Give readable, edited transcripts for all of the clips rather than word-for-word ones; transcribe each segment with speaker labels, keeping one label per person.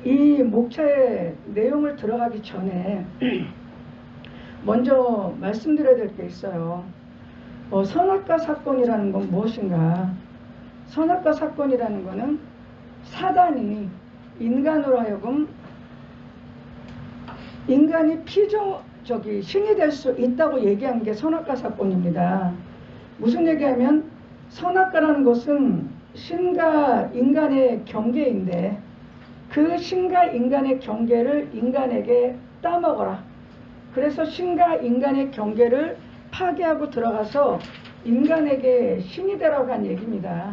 Speaker 1: 이 목차의 내용을 들어가기 전에 먼저 말씀드려야 될 게 있어요. 선악과 사건이라는 건 무엇인가? 선악과 사건이라는 것은 사단이 인간으로 하여금 인간이 신이 될 수 있다고 얘기한 게 선악과 사건입니다. 무슨 얘기하면 선악과라는 것은 신과 인간의 경계인데 그 신과 인간의 경계를 인간에게 따먹어라. 그래서 신과 인간의 경계를 파괴하고 들어가서 인간에게 신이 되라고 한 얘기입니다.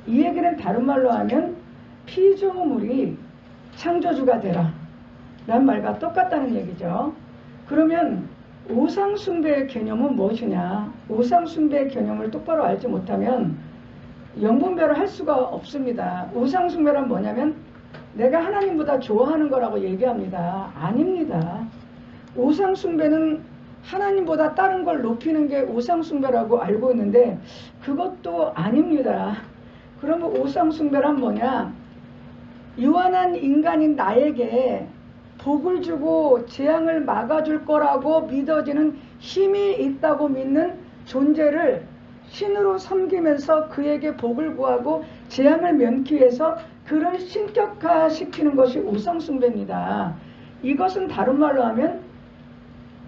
Speaker 1: 이 얘기는 다른 말로 하면 피조물이 창조주가 되라 라는 말과 똑같다는 얘기죠. 그러면 우상숭배의 개념은 무엇이냐? 우상숭배의 개념을 똑바로 알지 못하면 영분별을 할 수가 없습니다. 우상숭배란 뭐냐면 내가 하나님보다 좋아하는 거라고 얘기합니다. 아닙니다. 우상숭배는 하나님보다 다른 걸 높이는 게 우상숭배라고 알고 있는데 그것도 아닙니다. 그러면 우상숭배란 뭐냐? 유한한 인간인 나에게 복을 주고 재앙을 막아줄 거라고 믿어지는 힘이 있다고 믿는 존재를 신으로 섬기면서 그에게 복을 구하고 재앙을 면키 위해서 그를 신격화시키는 것이 우상숭배입니다. 이것은 다른 말로 하면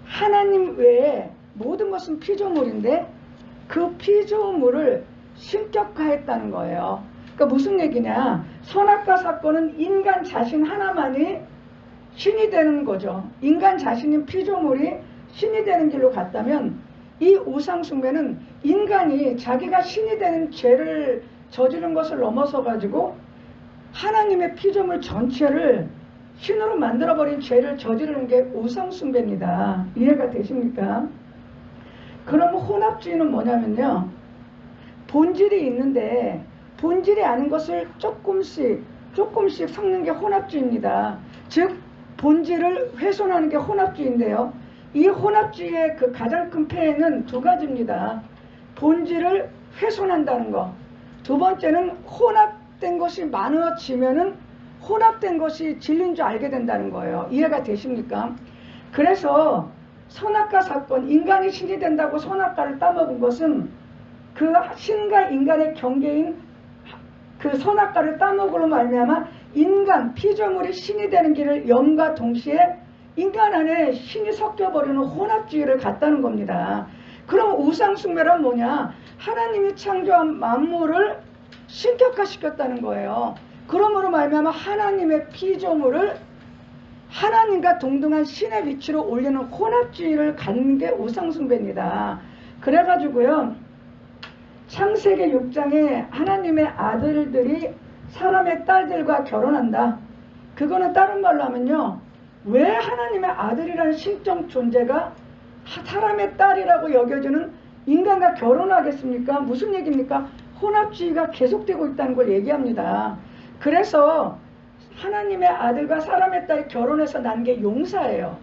Speaker 1: 하나님 외에 모든 것은 피조물인데 그 피조물을 신격화했다는 거예요. 그러니까 무슨 얘기냐? 선악과 사건은 인간 자신 하나만이 신이 되는 거죠. 인간 자신인 피조물이 신이 되는 길로 갔다면 이 우상숭배는 인간이 자기가 신이 되는 죄를 저지른 것을 넘어서 가지고 하나님의 피조물 전체를 신으로 만들어버린 죄를 저지르는 게 우상숭배입니다. 이해가 되십니까? 그러면 혼합주의는 뭐냐면요. 본질이 있는데 본질이 아닌 것을 조금씩 섞는 게 혼합주의입니다. 즉 본질을 훼손하는 게 혼합주의인데요. 이 혼합주의의 그 가장 큰 폐해는 두 가지입니다. 본질을 훼손한다는 거. 두 번째는 혼합된 것이 많아지면은 혼합된 것이 진리인 줄 알게 된다는 거예요. 이해가 되십니까? 그래서 선악과 사건, 인간이 신이 된다고 선악과를 따먹은 것은 그 신과 인간의 경계인 그 선악과를 따먹으로 말미암아 인간, 피조물이 신이 되는 길을 염과 동시에 인간 안에 신이 섞여버리는 혼합주의를 갖다는 겁니다. 그럼 우상숭배란 뭐냐? 하나님이 창조한 만물을 신격화시켰다는 거예요. 그러므로 말미암아 하나님의 피조물을 하나님과 동등한 신의 위치로 올리는 혼합주의를 갖는 게 우상숭배입니다. 그래가지고요. 창세기 6장에 하나님의 아들들이 사람의 딸들과 결혼한다. 그거는 다른 말로 하면요. 왜 하나님의 아들이라는 신적 존재가 사람의 딸이라고 여겨지는 인간과 결혼하겠습니까? 무슨 얘기입니까? 혼합주의가 계속되고 있다는 걸 얘기합니다. 그래서 하나님의 아들과 사람의 딸이 결혼해서 난 게 용사예요.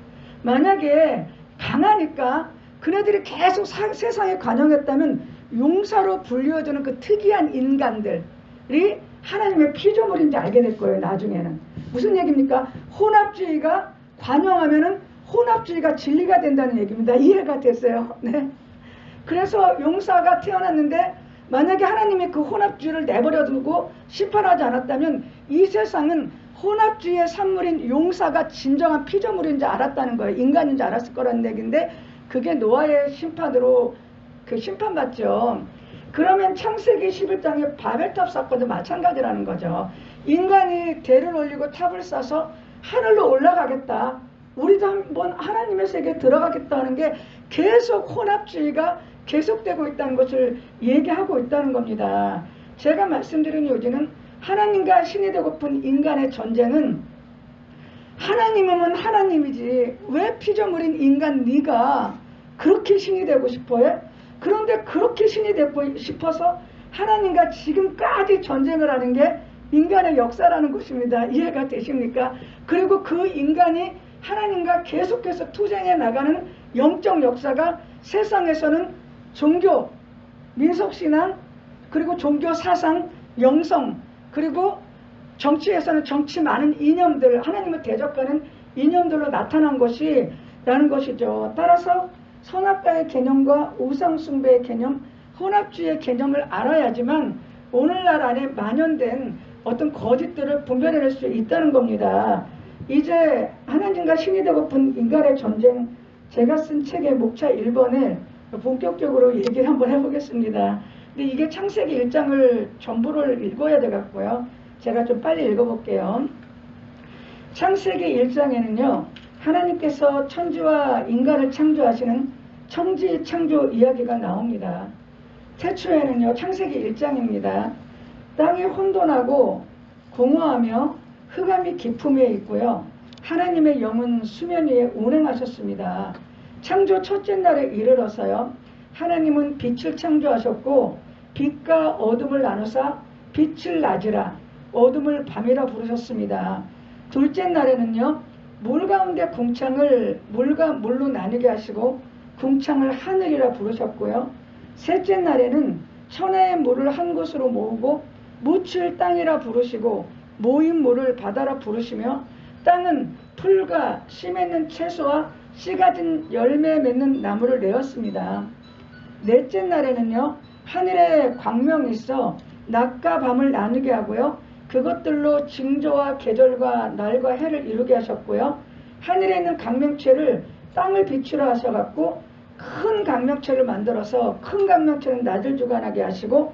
Speaker 1: 만약에 강하니까 그네들이 계속 세상에 관영했다면 용사로 불리워지는 그 특이한 인간들이 하나님의 피조물인지 알게 될 거예요. 나중에는. 무슨 얘기입니까? 혼합주의가 관영하면은 혼합주의가 진리가 된다는 얘기입니다. 이해가 됐어요? 네. 그래서 용사가 태어났는데 만약에 하나님이 그 혼합주의를 내버려 두고 심판하지 않았다면 이 세상은 혼합주의의 산물인 용사가 진정한 피조물인지 알았다는 거예요. 인간인지 알았을 거라는 얘기인데 그게 노아의 심판으로 그 심판받죠. 그러면 창세기 11장의 바벨탑 사건도 마찬가지라는 거죠. 인간이 대를 올리고 탑을 쌓아서 하늘로 올라가겠다. 우리도 한번 하나님의 세계에 들어가겠다는 게 계속 혼합주의가 계속되고 있다는 것을 얘기하고 있다는 겁니다. 제가 말씀드린 요지는 하나님과 신이 되고픈 인간의 전쟁은 하나님이면 하나님이지 왜 피조물인 인간 네가 그렇게 신이 되고 싶어해? 그런데 그렇게 신이 되고 싶어서 하나님과 지금까지 전쟁을 하는 게 인간의 역사라는 것입니다. 이해가 되십니까? 그리고 그 인간이 하나님과 계속해서 투쟁해 나가는 영적 역사가 세상에서는 종교, 민속신앙, 그리고 종교 사상, 영성, 그리고 정치에서는 정치 많은 이념들, 하나님을 대적하는 이념들로 나타난 것이라는 것이죠. 따라서 선악과의 개념과 우상숭배의 개념, 혼합주의의 개념을 알아야지만 오늘날 안에 만연된 어떤 거짓들을 분별해낼 수 있다는 겁니다. 이제 하나님과 신이 되고픈 인간의 전쟁, 제가 쓴 책의 목차 1번에 본격적으로 얘기를 한번 해보겠습니다. 근데 이게 창세기 1장을 전부를 읽어야 되겠고요. 제가 좀 빨리 읽어볼게요. 창세기 1장에는요. 하나님께서 천지와 인간을 창조하시는 천지 창조 이야기가 나옵니다. 태초에는요. 창세기 1장입니다. 땅이 혼돈하고 공허하며 흑암이 깊음에 있고요. 하나님의 영은 수면 위에 운행하셨습니다. 창조 첫째 날에 이르러서요. 하나님은 빛을 창조하셨고 빛과 어둠을 나누사 빛을 낮이라 어둠을 밤이라 부르셨습니다. 둘째 날에는요. 물 가운데 궁창을 물과 물로 나누게 하시고 궁창을 하늘이라 부르셨고요. 셋째 날에는 천하의 물을 한 곳으로 모으고 묻힐 땅이라 부르시고 모인 물을 바다라 부르시며 땅은 풀과 씨 맺는 채소와 씨 가진 열매 맺는 나무를 내었습니다. 넷째 날에는요. 하늘에 광명이 있어 낮과 밤을 나누게 하고요. 그것들로 징조와 계절과 날과 해를 이루게 하셨고요. 하늘에 있는 강명체를 땅을 비추라 하셔갖고 큰 강명체를 만들어서 큰 강명체는 낮을 주관하게 하시고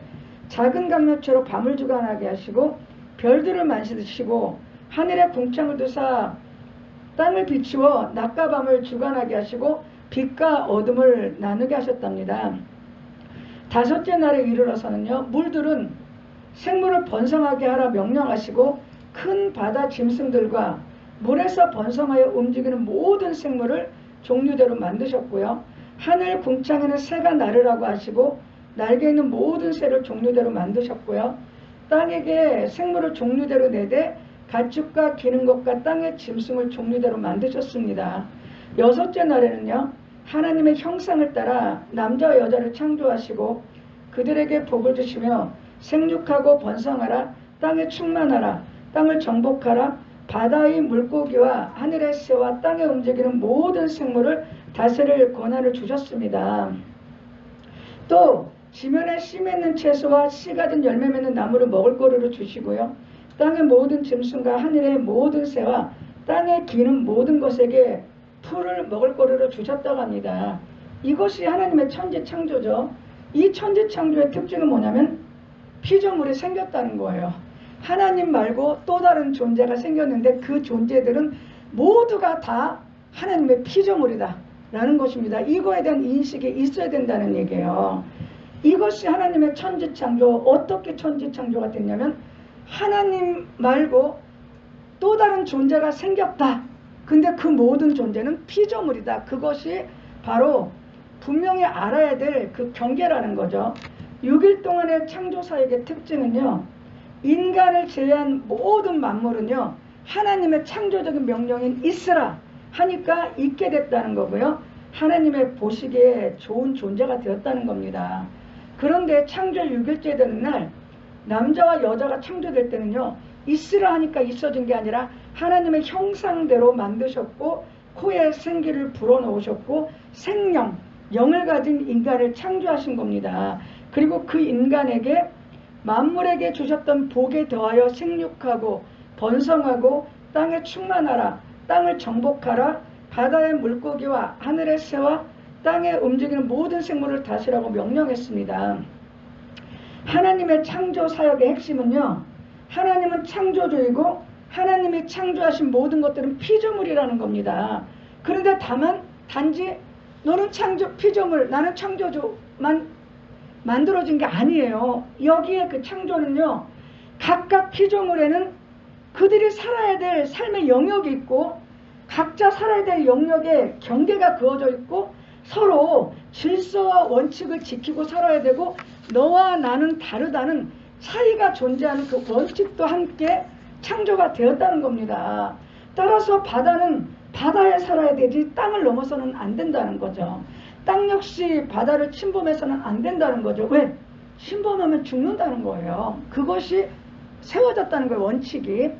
Speaker 1: 작은 강명체로 밤을 주관하게 하시고 별들을 만드시고 하늘에 궁창을 두사 땅을 비추어 낮과 밤을 주관하게 하시고 빛과 어둠을 나누게 하셨답니다. 다섯째 날에 이르러서는요. 물들은 생물을 번성하게 하라 명령하시고 큰 바다 짐승들과 물에서 번성하여 움직이는 모든 생물을 종류대로 만드셨고요. 하늘 궁창에는 새가 나르라고 하시고 날개 있는 모든 새를 종류대로 만드셨고요. 땅에게 생물을 종류대로 내되 가축과 기는 것과 땅의 짐승을 종류대로 만드셨습니다. 여섯째 날에는요. 하나님의 형상을 따라 남자와 여자를 창조하시고 그들에게 복을 주시며 생육하고 번성하라 땅에 충만하라 땅을 정복하라 바다의 물고기와 하늘의 새와 땅에 움직이는 모든 생물을 다스릴 권한을 주셨습니다. 또 지면에 씨 맺는 채소와 씨 가진 열매 맺는 나무를 먹을 거리로 주시고요. 땅의 모든 짐승과 하늘의 모든 새와 땅에 기는 모든 것에게 풀을 먹을 거리로 주셨다고 합니다. 이것이 하나님의 천지 창조죠. 이 천지 창조의 특징은 뭐냐면 피조물이 생겼다는 거예요. 하나님 말고 또 다른 존재가 생겼는데 그 존재들은 모두가 다 하나님의 피조물이다 라는 것입니다. 이거에 대한 인식이 있어야 된다는 얘기예요. 이것이 하나님의 천지 창조. 어떻게 천지 창조가 됐냐면 하나님 말고 또 다른 존재가 생겼다. 근데 그 모든 존재는 피조물이다. 그것이 바로 분명히 알아야 될 그 경계라는 거죠. 6일 동안의 창조사역의 특징은요. 인간을 제외한 모든 만물은요. 하나님의 창조적인 명령인 있으라 하니까 있게 됐다는 거고요. 하나님의 보시기에 좋은 존재가 되었다는 겁니다. 그런데 창조 6일째 되는 날 남자와 여자가 창조될 때는요. 있으라 하니까 있어진 게 아니라 하나님의 형상대로 만드셨고 코에 생기를 불어넣으셨고 생명, 영을 가진 인간을 창조하신 겁니다. 그리고 그 인간에게 만물에게 주셨던 복에 더하여 생육하고 번성하고 땅에 충만하라, 땅을 정복하라, 바다의 물고기와 하늘의 새와 땅에 움직이는 모든 생물을 다스리라고 명령했습니다. 하나님의 창조 사역의 핵심은요. 하나님은 창조주이고 하나님이 창조하신 모든 것들은 피조물이라는 겁니다. 그런데 다만 단지 너는 피조물, 나는 창조주만 만들어진 게 아니에요. 여기에 그 창조는요. 각각 피조물에는 그들이 살아야 될 삶의 영역이 있고 각자 살아야 될 영역에 경계가 그어져 있고 서로 질서와 원칙을 지키고 살아야 되고 너와 나는 다르다는 차이가 존재하는 그 원칙도 함께 창조가 되었다는 겁니다. 따라서 바다는 바다에 살아야 되지 땅을 넘어서는 안 된다는 거죠. 땅 역시 바다를 침범해서는 안 된다는 거죠. 왜? 침범하면 죽는다는 거예요. 그것이 세워졌다는 거예요. 원칙이.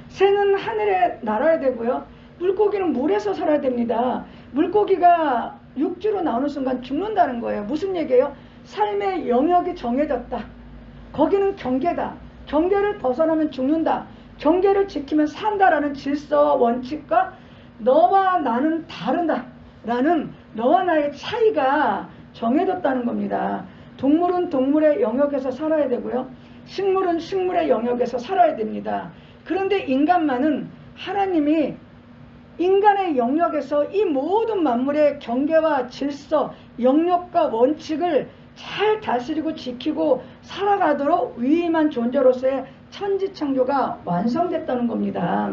Speaker 1: 새는 하늘에 날아야 되고요. 물고기는 물에서 살아야 됩니다. 물고기가 육지로 나오는 순간 죽는다는 거예요. 무슨 얘기예요? 삶의 영역이 정해졌다. 거기는 경계다. 경계를 벗어나면 죽는다. 경계를 지키면 산다라는 질서와 원칙과 너와 나는 다르다 라는 너와 나의 차이가 정해졌다는 겁니다. 동물은 동물의 영역에서 살아야 되고요. 식물은 식물의 영역에서 살아야 됩니다. 그런데 인간만은 하나님이 인간의 영역에서 이 모든 만물의 경계와 질서, 영역과 원칙을 잘 다스리고 지키고 살아가도록 위임한 존재로서의 천지창조가 완성됐다는 겁니다.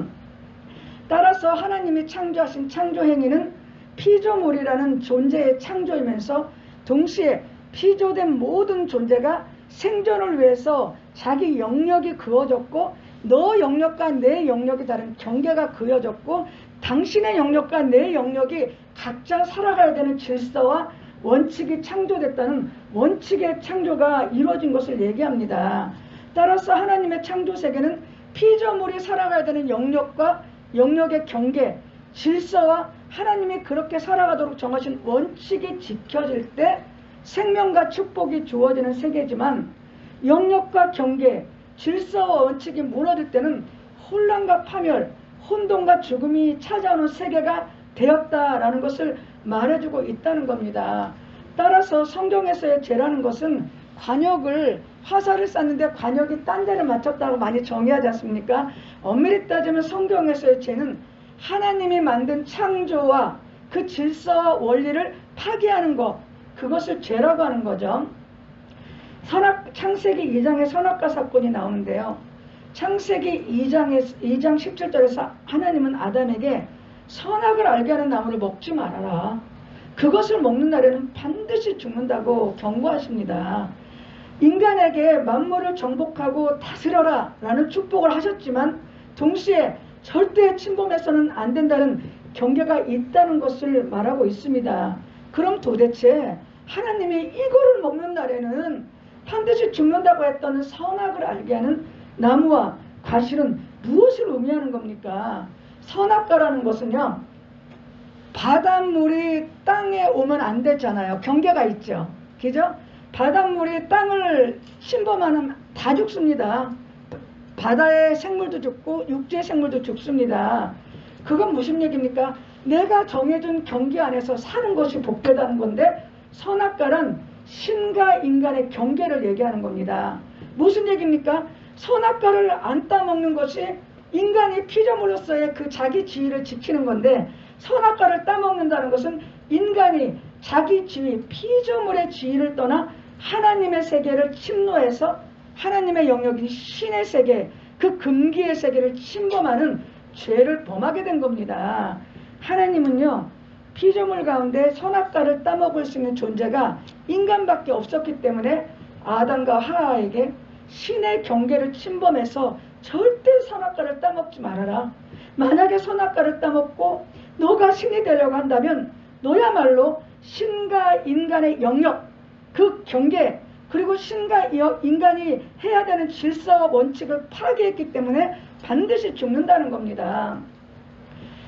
Speaker 1: 따라서 하나님이 창조하신 창조행위는 피조물이라는 존재의 창조이면서 동시에 피조된 모든 존재가 생존을 위해서 자기 영역이 그어졌고 너 영역과 내 영역이 다른 경계가 그어졌고 당신의 영역과 내 영역이 각자 살아가야 되는 질서와 원칙이 창조됐다는 원칙의 창조가 이루어진 것을 얘기합니다. 따라서 하나님의 창조 세계는 피조물이 살아가야 되는 영역과 영역의 경계, 질서와 하나님이 그렇게 살아가도록 정하신 원칙이 지켜질 때 생명과 축복이 주어지는 세계지만 영역과 경계, 질서와 원칙이 무너질 때는 혼란과 파멸, 혼돈과 죽음이 찾아오는 세계가 되었다라는 것을 말해주고 있다는 겁니다. 따라서 성경에서의 죄라는 것은 관역을 화살을 쐈는데 관역이 딴 데를 맞췄다고 많이 정의하지 않습니까? 엄밀히 따지면 성경에서의 죄는 하나님이 만든 창조와 그 질서와 원리를 파괴하는 것, 그것을 죄라고 하는 거죠. 창세기 2장에 선악과 사건이 나오는데요. 창세기 2장 17절에서 하나님은 아담에게 선악을 알게 하는 나무를 먹지 말아라. 그것을 먹는 날에는 반드시 죽는다고 경고하십니다. 인간에게 만물을 정복하고 다스려라 라는 축복을 하셨지만 동시에 절대 침범해서는 안 된다는 경계가 있다는 것을 말하고 있습니다. 그럼 도대체 하나님이 이거를 먹는 날에는 반드시 죽는다고 했던 선악을 알게 하는 나무와 과실은 무엇을 의미하는 겁니까? 선악과라는 것은요, 바닷물이 땅에 오면 안 되잖아요. 경계가 있죠. 그죠? 바닷물이 땅을 침범하면 다 죽습니다. 바다의 생물도 죽고 육지의 생물도 죽습니다. 그건 무슨 얘기입니까? 내가 정해준 경계 안에서 사는 것이 복되다는 건데 선악과는 신과 인간의 경계를 얘기하는 겁니다. 무슨 얘기입니까? 선악과를 안 따먹는 것이 인간이 피조물로서의 그 자기 지위를 지키는 건데 선악과를 따먹는다는 것은 인간이 자기 지위, 피조물의 지위를 떠나 하나님의 세계를 침노해서 하나님의 영역인 신의 세계, 그 금기의 세계를 침범하는 죄를 범하게 된 겁니다. 하나님은요, 피조물 가운데 선악과를 따먹을 수 있는 존재가 인간밖에 없었기 때문에 아담과 하와에게 신의 경계를 침범해서 절대 선악과를 따먹지 말아라. 만약에 선악과를 따먹고 너가 신이 되려고 한다면 너야말로 신과 인간의 영역, 그 경계, 그리고 신과 인간이 해야 되는 질서와 원칙을 파괴했기 때문에 반드시 죽는다는 겁니다.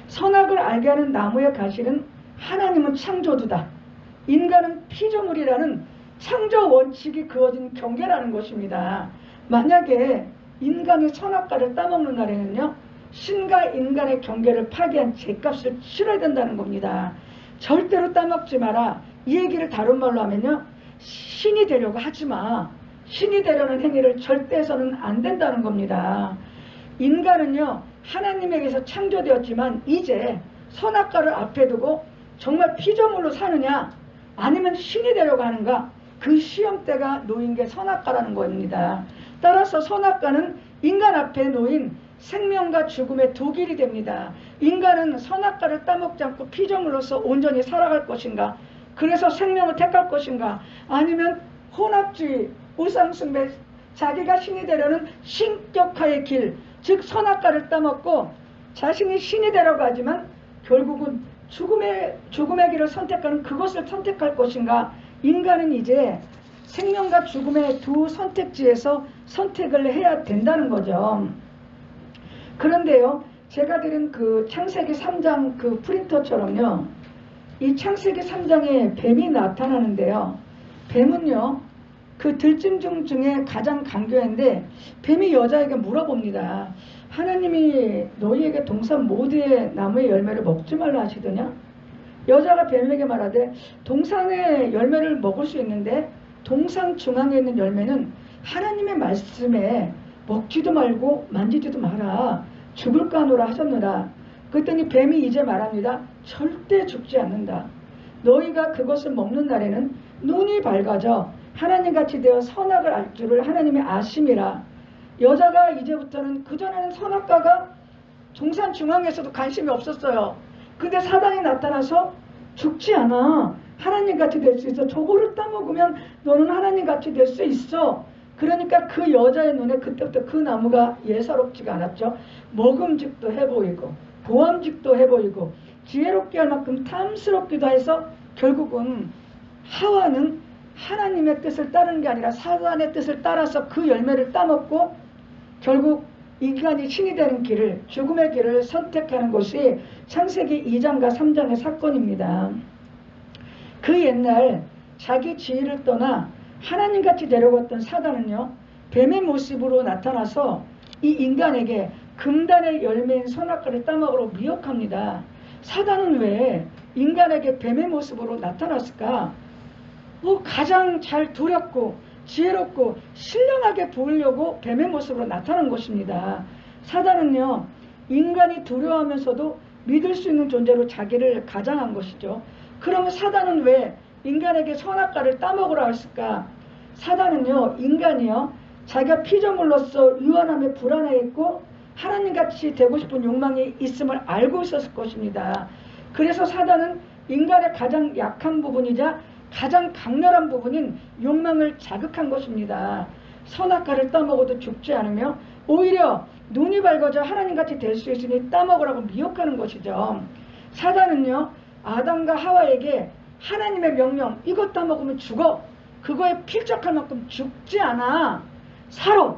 Speaker 1: 선악을 알게 하는 나무의 가시는 하나님은 창조주다. 인간은 피조물이라는 창조 원칙이 그어진 경계라는 것입니다. 만약에 인간이 선악과를 따먹는 날에는요, 신과 인간의 경계를 파괴한 죄값을 치러야 된다는 겁니다. 절대로 따먹지 마라. 이 얘기를 다른 말로 하면요, 신이 되려고 하지 마. 신이 되려는 행위를 절대 해서는 안 된다는 겁니다. 인간은요, 하나님에게서 창조되었지만 이제 선악과를 앞에 두고 정말 피조물로 사느냐 아니면 신이 되려고 하는가, 그 시험대가 놓인 게 선악과라는 겁니다. 따라서 선악과는 인간 앞에 놓인 생명과 죽음의 두 길이 됩니다. 인간은 선악과를 따먹지 않고 피조물로서 온전히 살아갈 것인가, 그래서 생명을 택할 것인가, 아니면 혼합주의, 우상숭배, 자기가 신이 되려는 신격화의 길, 즉 선악과를 따먹고 자신이 신이 되려고 하지만 결국은 죽음의 길을 선택하는 그것을 선택할 것인가. 인간은 이제 생명과 죽음의 두 선택지에서 선택을 해야 된다는 거죠. 그런데요, 제가 드린 그 창세기 3장 그 프린터처럼요, 이 창세기 3장에 뱀이 나타나는데요, 뱀은요 그 들짐승 중에 가장 강교한데, 뱀이 여자에게 물어봅니다. 하나님이 너희에게 동산 모두의 나무의 열매를 먹지 말라 하시더냐? 여자가 뱀에게 말하되, 동산의 열매를 먹을 수 있는데 동산 중앙에 있는 열매는 하나님의 말씀에 먹지도 말고 만지지도 마라, 죽을까 하노라 하셨느라. 그랬더니 뱀이 이제 말합니다. 절대 죽지 않는다. 너희가 그것을 먹는 날에는 눈이 밝아져 하나님같이 되어 선악을 알 줄을 하나님이 아심이라. 여자가 이제부터는, 그전에는 선악과가 동산 중앙에서도 관심이 없었어요. 근데 사단이 나타나서 죽지 않아, 하나님같이 될 수 있어, 저거를 따먹으면 너는 하나님같이 될 수 있어. 그러니까 그 여자의 눈에 그때부터 그 나무가 예사롭지가 않았죠. 먹음직도 해보이고 보암직도 해보이고 지혜롭게 할 만큼 탐스럽기도 해서, 결국은 하와는 하나님의 뜻을 따르는 게 아니라 사단의 뜻을 따라서 그 열매를 따먹고 결국 인간이 신이 되는 길을, 죽음의 길을 선택하는 것이 창세기 2장과 3장의 사건입니다. 그 옛날 자기 지위를 떠나 하나님같이 데려갔던 사단은요, 뱀의 모습으로 나타나서 이 인간에게 금단의 열매인 선악과를 따먹으러 미혹합니다. 사단은 왜 인간에게 뱀의 모습으로 나타났을까? 가장 잘 두렵고 지혜롭고 신령하게 보이려고 뱀의 모습으로 나타난 것입니다. 사단은요, 인간이 두려워하면서도 믿을 수 있는 존재로 자기를 가장한 것이죠. 그러면 사단은 왜 인간에게 선악과를 따먹으라 했을까? 사단은요, 인간이요, 자기가 피조물로서 유한함에 불안해했고 하나님같이 되고 싶은 욕망이 있음을 알고 있었을 것입니다. 그래서 사단은 인간의 가장 약한 부분이자 가장 강렬한 부분인 욕망을 자극한 것입니다. 선악과를 따먹어도 죽지 않으며 오히려 눈이 밝아져 하나님같이 될 수 있으니 따먹으라고 미혹하는 것이죠. 사단은요, 아담과 하와에게 하나님의 명령, 이것 따먹으면 죽어, 그거에 필적할 만큼 죽지 않아, 살아,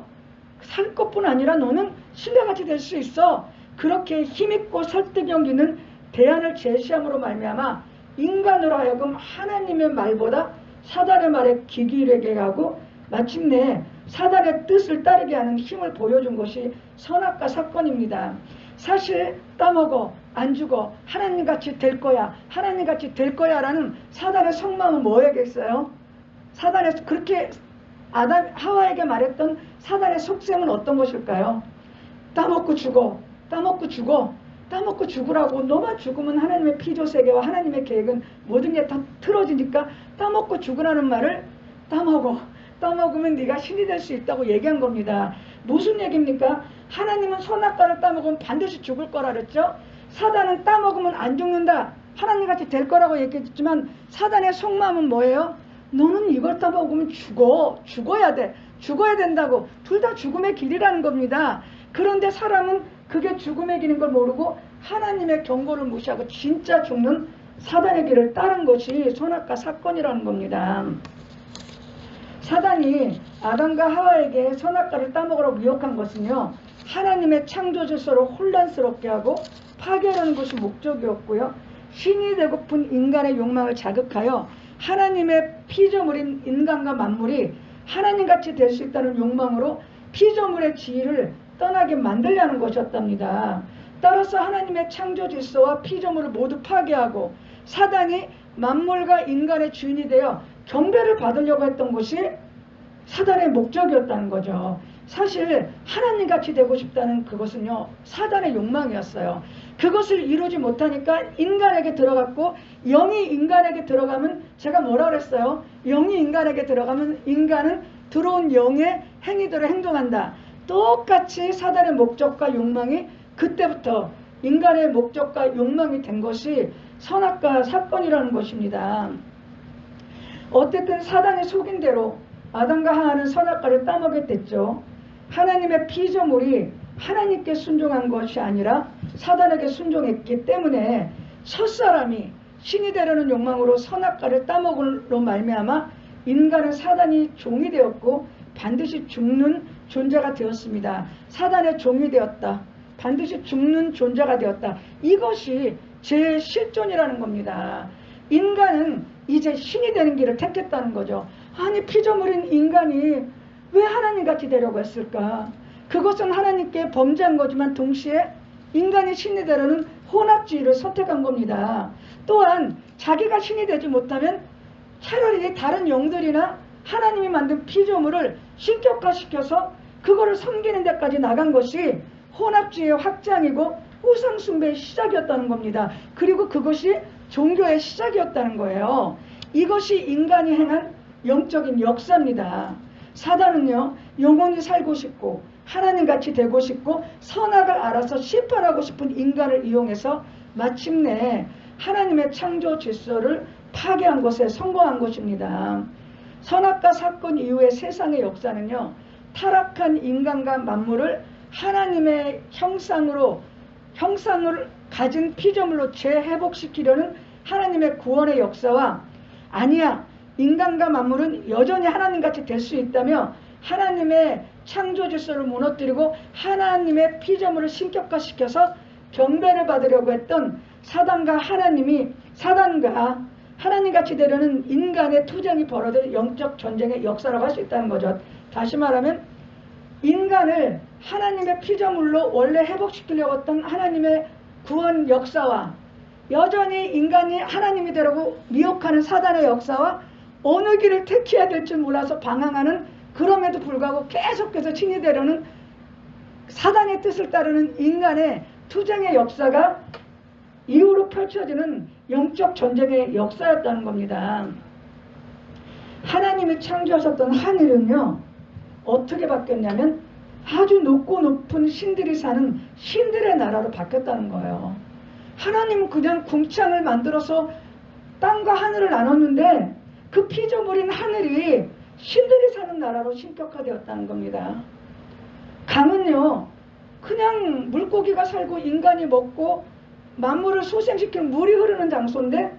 Speaker 1: 살 것뿐 아니라 너는 신뢰같이 될 수 있어, 그렇게 힘있고 설득력 있는 대안을 제시함으로 말미암아 인간으로 하여금 하나님의 말보다 사단의 말에 귀 기울이게 하고 마침내 사단의 뜻을 따르게 하는 힘을 보여준 것이 선악과 사건입니다. 사실 따먹어 안 죽어, 하나님같이 될 거야, 하나님같이 될 거야 라는 사단의 속마음은 뭐였겠어요? 사단의 그렇게 아담 하와에게 말했던 사단의 속셈은 어떤 것일까요? 따먹고 죽어, 따먹고 죽어, 따먹고 죽으라고, 너만 죽으면 하나님의 피조세계와 하나님의 계획은 모든 게 다 틀어지니까 따먹고 죽으라는 말을 따먹어, 따먹으면 네가 신이 될 수 있다고 얘기한 겁니다. 무슨 얘기입니까? 하나님은 선악과를 따먹으면 반드시 죽을 거라 그랬죠. 사단은 따먹으면 안 죽는다, 하나님같이 될 거라고 얘기했지만 사단의 속마음은 뭐예요? 너는 이걸 따먹으면 죽어, 죽어야 돼, 죽어야 된다고. 둘 다 죽음의 길이라는 겁니다. 그런데 사람은 그게 죽음의 길인 걸 모르고 하나님의 경고를 무시하고 진짜 죽는 사단의 길을 따른 것이 선악과 사건이라는 겁니다. 사단이 아담과 하와에게 선악과를 따먹으라고 미혹한 것은요, 하나님의 창조 질서를 혼란스럽게 하고 파괴하는 것이 목적이었고요, 신이 되고픈 인간의 욕망을 자극하여 하나님의 피조물인 인간과 만물이 하나님같이 될 수 있다는 욕망으로 피조물의 지위를 떠나게 만들려는 것이었답니다. 따라서 하나님의 창조 질서와 피조물을 모두 파괴하고 사단이 만물과 인간의 주인이 되어 경배를 받으려고 했던 것이 사단의 목적이었다는 거죠. 사실 하나님같이 되고 싶다는 그것은요, 사단의 욕망이었어요. 그것을 이루지 못하니까 인간에게 들어갔고, 영이 인간에게 들어가면, 제가 뭐라 그랬어요? 영이 인간에게 들어가면 인간은 들어온 영의 행위대로 행동한다. 똑같이 사단의 목적과 욕망이 그때부터 인간의 목적과 욕망이 된 것이 선악과 사건이라는 것입니다. 어쨌든 사단이 속인 대로 아담과 하와는 선악과를 따먹게 됐죠. 하나님의 피조물이 하나님께 순종한 것이 아니라 사단에게 순종했기 때문에 첫사람이 신이 되려는 욕망으로 선악과를 따먹으로 말미암아 인간은 사단이 종이 되었고 반드시 죽는 존재가 되었습니다. 사단의 종이 되었다. 반드시 죽는 존재가 되었다. 이것이 제 실존이라는 겁니다. 인간은 이제 신이 되는 길을 택했다는 거죠. 아니 피조물인 인간이 왜 하나님같이 되려고 했을까? 그것은 하나님께 범죄한 거지만 동시에 인간이 신이 되려는 혼합주의를 선택한 겁니다. 또한 자기가 신이 되지 못하면 차라리 다른 영들이나 하나님이 만든 피조물을 신격화시켜서 그거를 섬기는 데까지 나간 것이 혼합주의의 확장이고 우상숭배의 시작이었다는 겁니다. 그리고 그것이 종교의 시작이었다는 거예요. 이것이 인간이 행한 영적인 역사입니다. 사단은요, 영원히 살고 싶고 하나님같이 되고 싶고 선악을 알아서 심판하고 싶은 인간을 이용해서 마침내 하나님의 창조 질서를 파괴한 것에 성공한 것입니다. 선악과 사건 이후의 세상의 역사는요, 타락한 인간과 만물을 하나님의 형상을 가진 피조물로 재회복시키려는 하나님의 구원의 역사와, 아니야 인간과 만물은 여전히 하나님같이 될 수 있다며 하나님의 창조 질서를 무너뜨리고 하나님의 피조물을 신격화시켜서 경배를 받으려고 했던 사단과 하나님같이 되려는 인간의 투쟁이 벌어질 영적 전쟁의 역사라고 할 수 있다는 거죠. 다시 말하면 인간을 하나님의 피조물로 원래 회복시키려고 했던 하나님의 구원 역사와 여전히 인간이 하나님이 되려고 미혹하는 사단의 역사와 어느 길을 택해야 될지 몰라서 방황하는, 그럼에도 불구하고 계속해서 신이 되려는 사단의 뜻을 따르는 인간의 투쟁의 역사가 이후로 펼쳐지는 영적 전쟁의 역사였다는 겁니다. 하나님이 창조하셨던 하늘은요, 어떻게 바뀌었냐면 아주 높고 높은 신들이 사는 신들의 나라로 바뀌었다는 거예요. 하나님은 그냥 궁창을 만들어서 땅과 하늘을 나눴는데 그 피조물인 하늘이 신들이 사는 나라로 신격화되었다는 겁니다. 강은요, 그냥 물고기가 살고 인간이 먹고 만물을 소생시키는 물이 흐르는 장소인데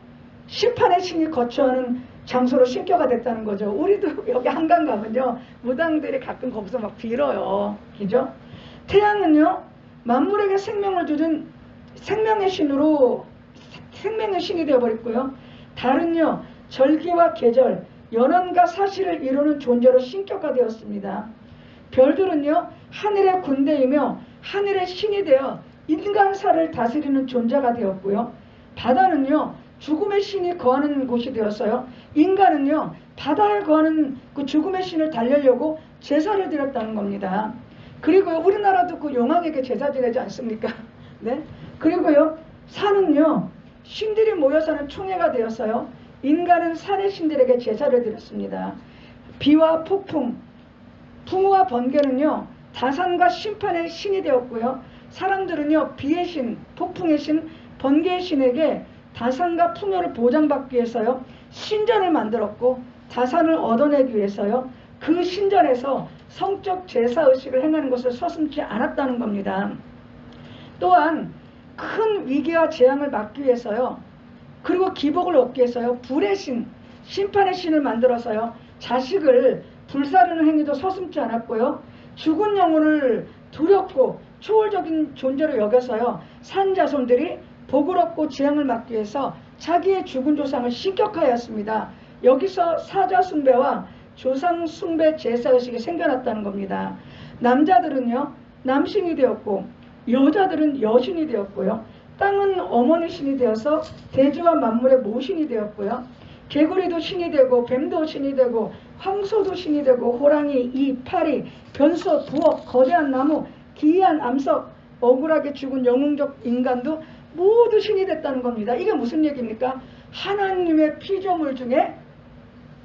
Speaker 1: 심판의 신이 거처하는 장소로 신격화 됐다는 거죠. 우리도 여기 한강 가면요, 무당들이 가끔 거기서 막 빌어요. 그죠? 태양은요, 만물에게 생명을 주는 생명의 신으로 생명의 신이 되어버렸고요. 달은요, 절기와 계절, 연원과 사실을 이루는 존재로 신격화되었습니다. 별들은요, 하늘의 군대이며 하늘의 신이 되어 인간사를 다스리는 존재가 되었고요. 바다는요, 죽음의 신이 거하는 곳이 되었어요. 인간은요, 바다에 거하는 그 죽음의 신을 달래려고 제사를 드렸다는 겁니다. 그리고요, 우리나라도 그 용왕에게 제사 지내지 않습니까? 네. 그리고요, 산은요, 신들이 모여 사는 총회가 되었어요. 인간은 산의 신들에게 제사를 드렸습니다. 비와 폭풍, 풍우와 번개는요, 다산과 심판의 신이 되었고요. 사람들은요, 비의 신, 폭풍의 신, 번개의 신에게 다산과 풍요를 보장받기 위해서요, 신전을 만들었고 다산을 얻어내기 위해서요, 그 신전에서 성적 제사의식을 행하는 것을 서슴지 않았다는 겁니다. 또한 큰 위기와 재앙을 막기 위해서요, 그리고 기복을 얻기 위해서요, 불의 신, 심판의 신을 만들어서요, 자식을 불사르는 행위도 서슴지 않았고요, 죽은 영혼을 두렵고 초월적인 존재로 여겨서요, 산 자손들이 복을 얻고 재앙을 막기 위해서 자기의 죽은 조상을 신격화하였습니다. 여기서 사자 숭배와 조상 숭배 제사의식이 생겨났다는 겁니다. 남자들은요, 남신이 되었고 여자들은 여신이 되었고요. 땅은 어머니 신이 되어서 대지와 만물의 모신이 되었고요. 개구리도 신이 되고 뱀도 신이 되고 황소도 신이 되고 호랑이, 이, 파리, 변소, 부엌, 거대한 나무, 기이한 암석, 억울하게 죽은 영웅적 인간도 모두 신이 됐다는 겁니다. 이게 무슨 얘기입니까? 하나님의 피조물 중에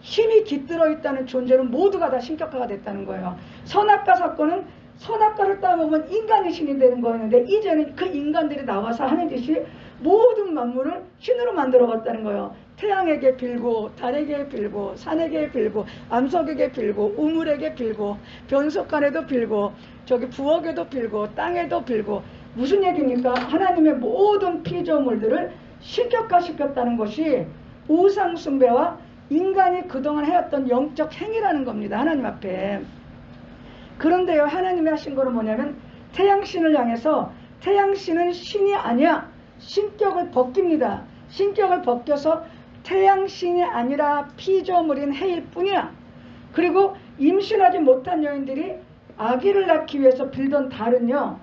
Speaker 1: 힘이 깃들어 있다는 존재는 모두가 다 신격화가 됐다는 거예요. 선악과 사건은 선악과를 따먹으면 인간이 신이 되는 거였는데 이제는 그 인간들이 나와서 하는 짓이 모든 만물을 신으로 만들어 갔다는 거예요. 태양에게 빌고 달에게 빌고 산에게 빌고 암석에게 빌고 우물에게 빌고 변속간에도 빌고 저기 부엌에도 빌고 땅에도 빌고. 무슨 얘기입니까? 하나님의 모든 피조물들을 신격화시켰다는 것이 우상 숭배와 인간이 그동안 해왔던 영적 행위라는 겁니다. 하나님 앞에. 그런데요, 하나님이 하신 거는 뭐냐면 태양신을 향해서 태양신은 신이 아니야. 신격을 벗깁니다. 신격을 벗겨서 태양신이 아니라 피조물인 해일 뿐이야. 그리고 임신하지 못한 여인들이 아기를 낳기 위해서 빌던 달은요,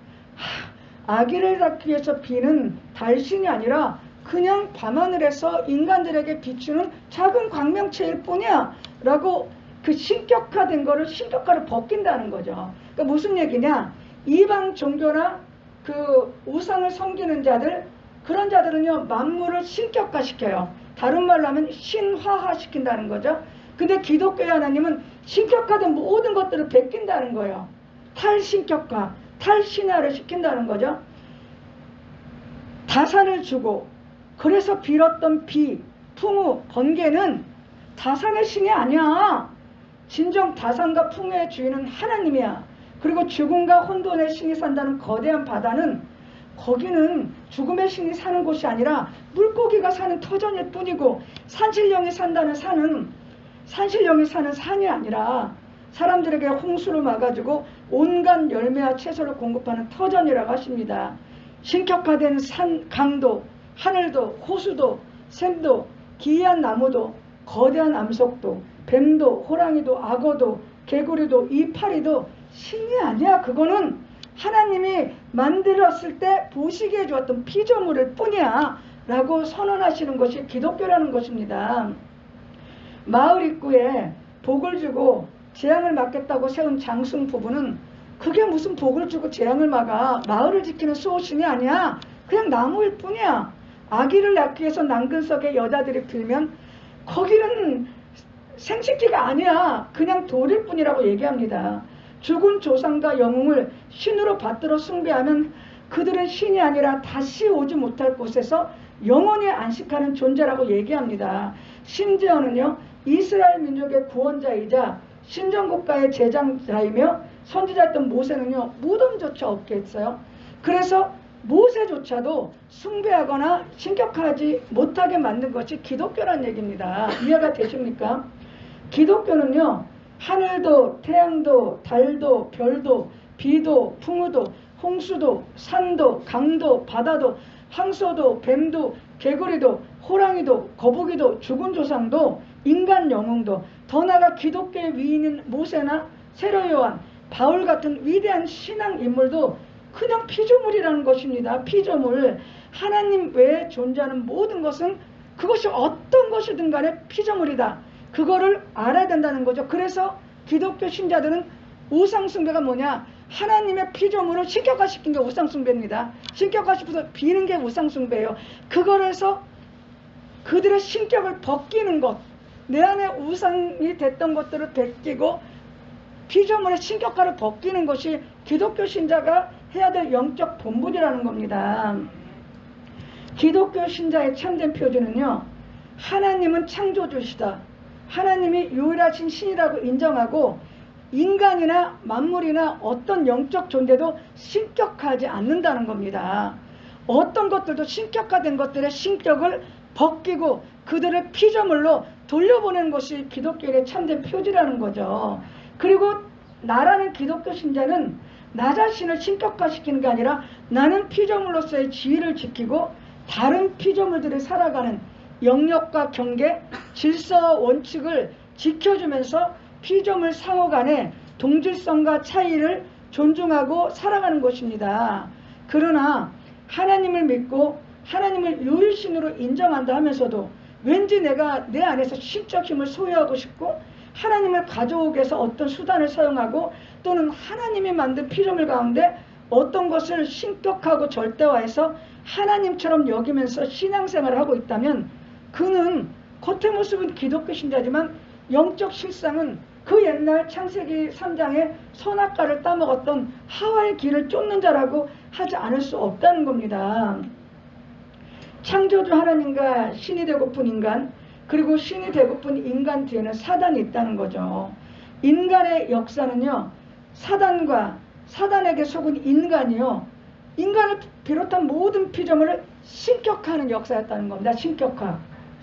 Speaker 1: 아기를 낳기 위해서 비는 달신이 아니라 그냥 밤하늘에서 인간들에게 비추는 작은 광명체일 뿐이야 라고 그 신격화된 거를 신격화를 벗긴다는 거죠. 그러니까 무슨 얘기냐, 이방 종교나 그 우상을 섬기는 자들, 그런 자들은요 만물을 신격화시켜요. 다른 말로 하면 신화화시킨다는 거죠. 근데 기독교의 하나님은 신격화된 모든 것들을 베낀다는 거예요. 탈신격화, 탈신화를 시킨다는 거죠. 다산을 주고 그래서 빌었던 비, 풍우, 번개는 다산의 신이 아니야. 진정 다산과 풍우의 주인은 하나님이야. 그리고 죽음과 혼돈의 신이 산다는 거대한 바다는, 거기는 죽음의 신이 사는 곳이 아니라 물고기가 사는 터전일 뿐이고, 산신령이 산다는 산은 산신령이 사는 산이 아니라 사람들에게 홍수를 막아주고 온갖 열매와 채소를 공급하는 터전이라고 하십니다. 신격화된 산, 강도, 하늘도, 호수도, 샘도, 기이한 나무도, 거대한 암석도, 뱀도, 호랑이도, 악어도, 개구리도, 이파리도 신이 아니야. 그거는 하나님이 만들었을 때 보시기에 주었던 피조물일 뿐이야 라고 선언하시는 것이 기독교라는 것입니다. 마을 입구에 복을 주고 재앙을 막겠다고 세운 장승 부부는 그게 무슨 복을 주고 재앙을 막아. 마을을 지키는 수호신이 아니야. 그냥 나무일 뿐이야. 아기를 낳기 위해서 난근석에 여자들이 빌면 거기는 생식기가 아니야. 그냥 돌일 뿐이라고 얘기합니다. 죽은 조상과 영웅을 신으로 받들어 숭배하면 그들은 신이 아니라 다시 오지 못할 곳에서 영원히 안식하는 존재라고 얘기합니다. 심지어는요, 이스라엘 민족의 구원자이자 신정국가의 제장자이며 선지자였던 모세는요, 무덤조차 없게 했어요. 그래서 모세조차도 숭배하거나 신격하지 못하게 만든 것이 기독교란 얘기입니다. 이해가 되십니까? 기독교는요, 하늘도, 태양도, 달도, 별도, 비도, 풍우도, 홍수도, 산도, 강도, 바다도, 황소도, 뱀도, 개구리도, 호랑이도, 거북이도, 죽은 조상도, 인간 영웅도, 더 나아가 기독교의 위인인 모세나 세로 요한, 바울 같은 위대한 신앙 인물도 그냥 피조물이라는 것입니다. 피조물. 하나님 외에 존재하는 모든 것은 그것이 어떤 것이든 간에 피조물이다. 그거를 알아야 된다는 거죠. 그래서 기독교 신자들은 우상숭배가 뭐냐, 하나님의 피조물을 신격화시킨 게 우상숭배입니다. 신격화시켜서 비는 게 우상숭배예요. 그걸 해서 그들의 신격을 벗기는 것, 내 안에 우상이 됐던 것들을 벗기고 피조물의 신격화를 벗기는 것이 기독교 신자가 해야 될 영적 본분이라는 겁니다. 기독교 신자의 참된 표준은요, 하나님은 창조주시다, 하나님이 유일하신 신이라고 인정하고 인간이나 만물이나 어떤 영적 존재도 신격화하지 않는다는 겁니다. 어떤 것들도 신격화된 것들의 신격을 벗기고 그들을 피조물로 돌려보내는 것이 기독교의 참된 표지라는 거죠. 그리고 나라는 기독교 신자는 나 자신을 신격화시키는 게 아니라 나는 피조물로서의 지위를 지키고 다른 피조물들이 살아가는 영역과 경계, 질서와 원칙을 지켜주면서 피조물 상호 간의 동질성과 차이를 존중하고 살아가는 것입니다. 그러나 하나님을 믿고 하나님을 유일신으로 인정한다 하면서도 왠지 내가 내 안에서 신적 힘을 소유하고 싶고 하나님을 가져오기 위해서 어떤 수단을 사용하고 또는 하나님이 만든 피조물 가운데 어떤 것을 신격하고 절대화해서 하나님처럼 여기면서 신앙생활을 하고 있다면 그는 겉의 모습은 기독교 신자지만 영적 실상은 그 옛날 창세기 3장에 선악과를 따먹었던 하와의 길을 쫓는 자라고 하지 않을 수 없다는 겁니다. 창조주 하나님과 신이 되고픈 인간, 그리고 신이 되고픈 인간 뒤에는 사단이 있다는 거죠. 인간의 역사는요, 사단과 사단에게 속은 인간이요, 인간을 비롯한 모든 피조물을 신격화하는 역사였다는 겁니다.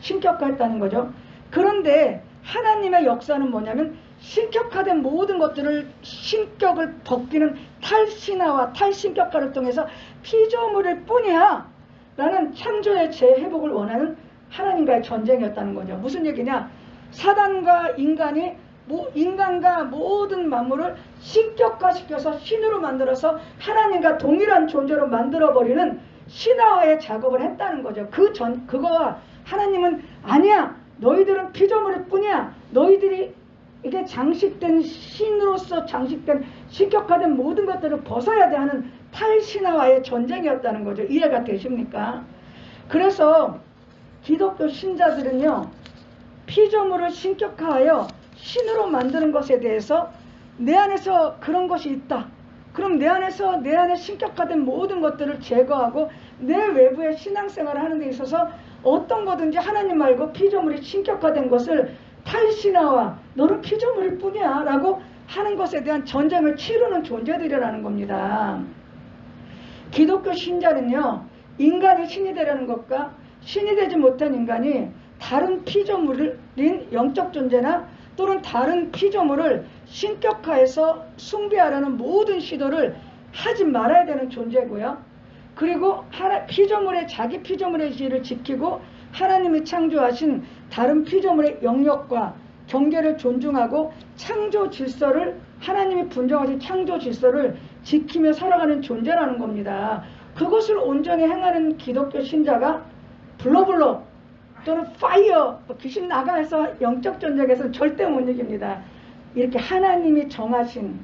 Speaker 1: 신격화했다는 거죠. 그런데 하나님의 역사는 뭐냐면 신격화된 모든 것들을 신격을 벗기는 탈신화와 탈신격화를 통해서 피조물일 뿐이야 라는 창조의 재회복을 원하는 하나님과의 전쟁이었다는 거죠. 무슨 얘기냐? 사단과 인간이 인간과 모든 만물을 신격화시켜서 신으로 만들어서 하나님과 동일한 존재로 만들어버리는 신화화의 작업을 했다는 거죠. 그거와 하나님은 아니야, 너희들은 피조물일 뿐이야, 너희들이 이게 장식된 신으로서 장식된 신격화된 모든 것들을 벗어야 돼 하는 탈신화와의 전쟁이었다는 거죠. 이해가 되십니까? 그래서 기독교 신자들은요, 피조물을 신격화하여 신으로 만드는 것에 대해서 내 안에서 그런 것이 있다. 그럼 내 안에 신격화된 모든 것들을 제거하고 내 외부의 신앙생활을 하는 데 있어서 어떤 거든지 하나님 말고 피조물이 신격화된 것을 탈신화와 너는 피조물일 뿐이야 라고 하는 것에 대한 전쟁을 치르는 존재들이라는 겁니다. 기독교 신자는요, 인간이 신이 되려는 것과 신이 되지 못한 인간이 다른 피조물인 영적 존재나 또는 다른 피조물을 신격화해서 숭배하려는 모든 시도를 하지 말아야 되는 존재고요. 그리고 자기 피조물의 지위를 지키고 하나님이 창조하신 다른 피조물의 영역과 경계를 존중하고 창조 질서를, 하나님이 분정하신 창조 질서를 지키며 살아가는 존재라는 겁니다. 그것을 온전히 행하는 기독교 신자가 블러블러 또는 파이어, 귀신 나가서 영적 전쟁에서는 절대 못 이깁니다. 이렇게 하나님이 정하신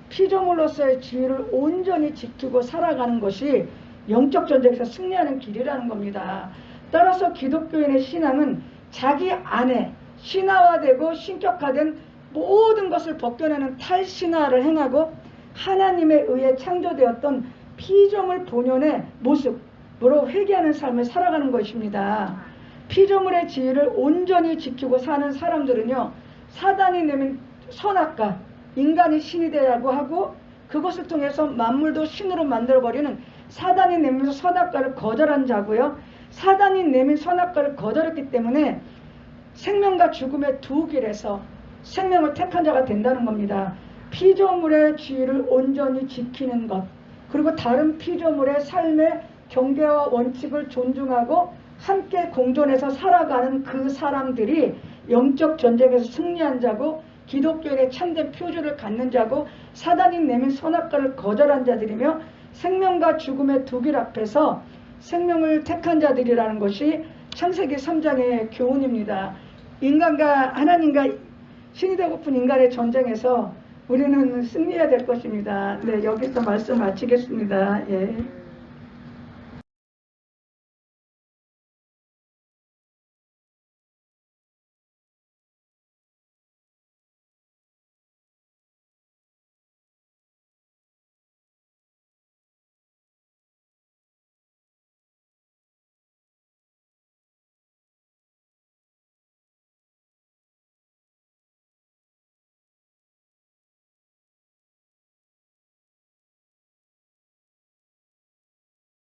Speaker 1: 피조물로서의 지위를 온전히 지키고 살아가는 것이 영적 전쟁에서 승리하는 길이라는 겁니다. 따라서 기독교인의 신앙은 자기 안에 신화화되고 신격화된 모든 것을 벗겨내는 탈신화를 행하고 하나님에 의해 창조되었던 피조물 본연의 모습으로 회개하는 삶을 살아가는 것입니다. 피조물의 지위를 온전히 지키고 사는 사람들은요, 사단이 내민 선악과, 인간이 신이 되라고 하고 그것을 통해서 만물도 신으로 만들어버리는 사단이 내면서 선악과를 거절한 자고요. 사단이 내민 선악과를 거절했기 때문에 생명과 죽음의 두 길에서 생명을 택한 자가 된다는 겁니다. 피조물의 지위를 온전히 지키는 것, 그리고 다른 피조물의 삶의 경계와 원칙을 존중하고 함께 공존해서 살아가는 그 사람들이 영적 전쟁에서 승리한 자고 기독교인의 참된 표준을 갖는 자고 사단이 내민 선악과를 거절한 자들이며 생명과 죽음의 두 길 앞에서 생명을 택한 자들이라는 것이 창세기 3장의 교훈입니다. 인간과 하나님과 신이 되고픈 인간의 전쟁에서 우리는 승리해야 될 것입니다. 네, 여기서 말씀 마치겠습니다. 예.